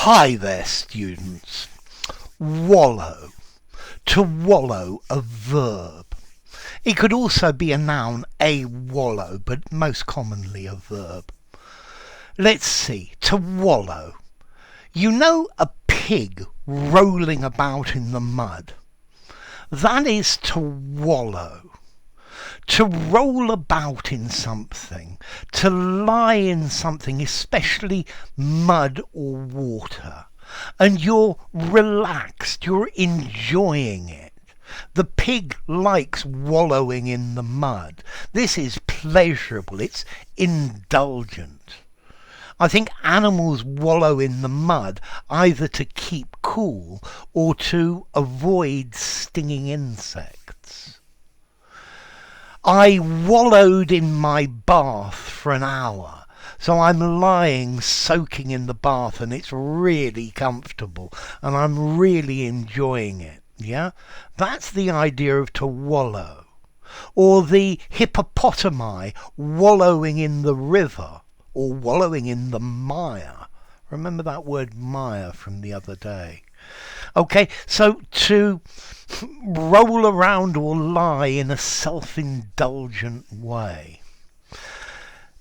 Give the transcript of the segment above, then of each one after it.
Hi there, students. Wallow. To wallow, a verb. It could also be a noun, a wallow, but most commonly a verb. Let's see. To wallow. You know a pig rolling about in the mud? That is to wallow. To roll about in something, to lie in something, especially mud or water, and you're relaxed, you're enjoying it. The pig likes wallowing in the mud. This is pleasurable, it's indulgent. I think animals wallow in the mud either to keep cool or to avoid stinging insects. I wallowed in my bath for an hour. So I'm lying soaking in the bath and it's really comfortable and I'm really enjoying it. Yeah? That's the idea of to wallow. Or the hippopotami wallowing in the river or wallowing in the mire. Remember that word mire from the other day. Okay, so to roll around or lie in a self-indulgent way.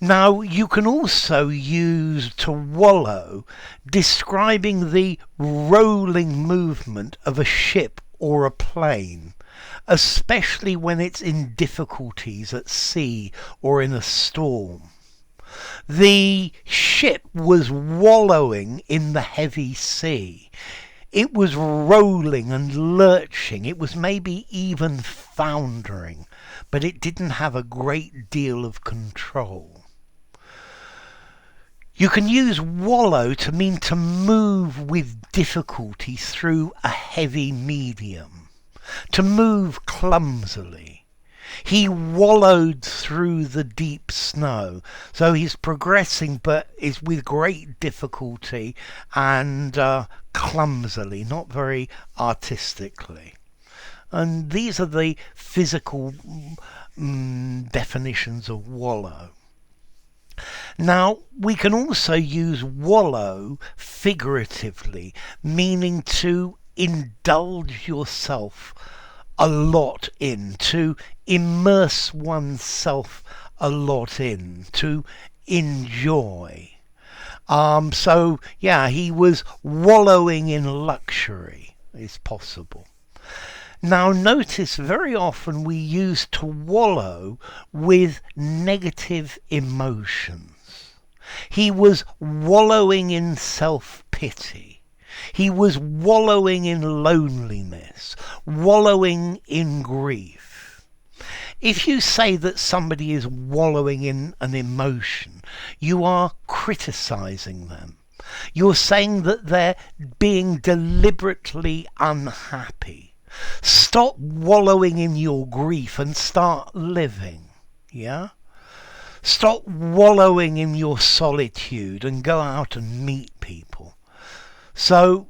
Now, you can also use to wallow describing the rolling movement of a ship or a plane, especially when it's in difficulties at sea or in a storm. The ship was wallowing in the heavy sea. It was rolling and lurching. It was maybe even foundering, but it didn't have a great deal of control. You can use wallow to mean to move with difficulty through a heavy medium, to move clumsily. He wallowed through the deep snow. So he's progressing, but is with great difficulty and clumsily, not very artistically. And these are the physical definitions of wallow. Now, we can also use wallow figuratively, meaning to indulge yourself a lot in, to immerse oneself a lot in, to enjoy. So, yeah, he was wallowing in luxury, is possible. Now, notice very often we use to wallow with negative emotions. He was wallowing in self-pity. He was wallowing in loneliness, wallowing in grief. If you say that somebody is wallowing in an emotion, you are criticizing them. You're saying that they're being deliberately unhappy. Stop wallowing in your grief and start living. Yeah? Stop wallowing in your solitude and go out and meet people. So,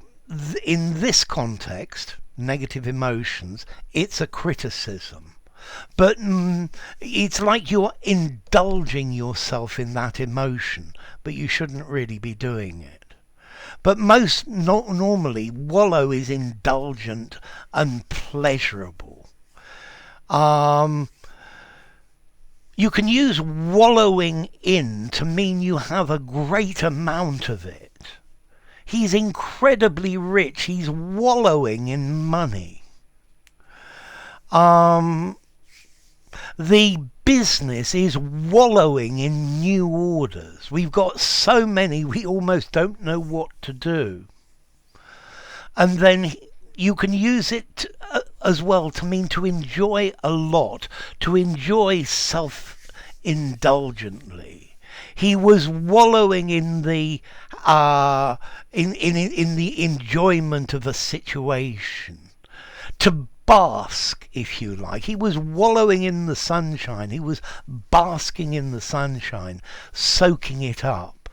in this context, negative emotions, it's a criticism. But it's like you're indulging yourself in that emotion, but you shouldn't really be doing it. But normally, wallow is indulgent and pleasurable. You can use wallowing in to mean you have a great amount of it. He's incredibly rich. He's wallowing in money. The business is wallowing in new orders. We've got so many, we almost don't know what to do. And then you can use it as well to mean to enjoy a lot, to enjoy self-indulgently. He was wallowing in the in the enjoyment of a situation. To bask, if you like. He was wallowing in the sunshine. He was basking in the sunshine, soaking it up.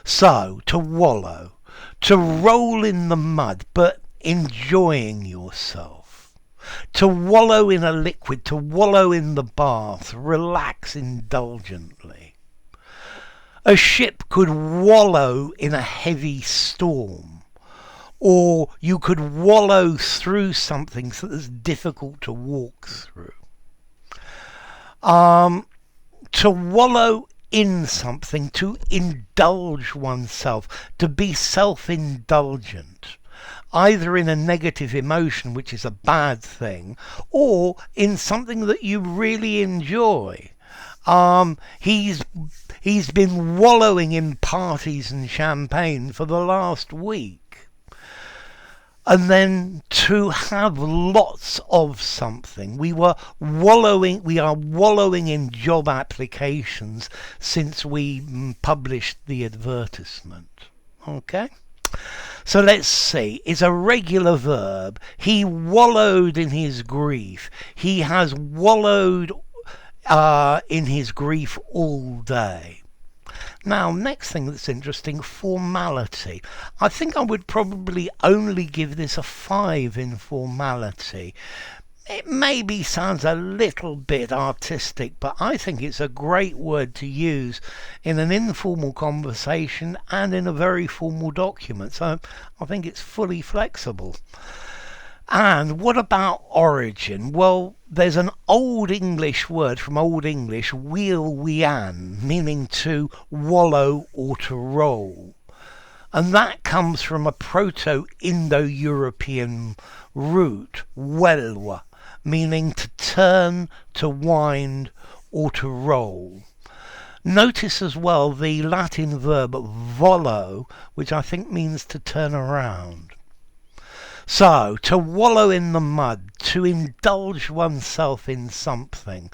So, to wallow, to roll in the mud, but enjoying yourself. To wallow in a liquid, to wallow in the bath, relax indulgently. A ship could wallow in a heavy storm, or you could wallow through something that's difficult to walk through. To wallow in something, to indulge oneself, to be self-indulgent, either in a negative emotion, which is a bad thing, or in something that you really enjoy. He's been wallowing in parties and champagne for the last week. And then to have lots of something. We are wallowing in job applications since we published the advertisement. Okay? So let's see. It's a regular verb. He wallowed in his grief. He has wallowed in his grief all day. Now, next thing that's interesting, formality. I think I would probably only give this a 5 in formality. It maybe sounds a little bit artistic, but I think it's a great word to use in an informal conversation and in a very formal document. So I think it's fully flexible. And what about origin? Well, there's an Old English word from Old English, wheel wean, meaning to wallow or to roll. And that comes from a Proto-Indo-European root, welwa, meaning to turn, to wind, or to roll. Notice as well the Latin verb vollo, which I think means to turn around. So, to wallow in the mud, to indulge oneself in something,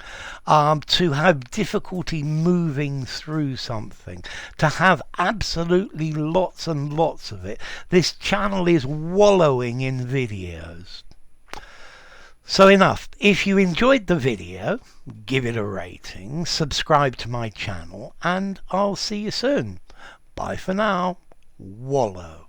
to have difficulty moving through something, to have absolutely lots and lots of it. This channel is wallowing in videos. So enough. If you enjoyed the video, give it a rating, subscribe to my channel, and I'll see you soon. Bye for now. Wallow.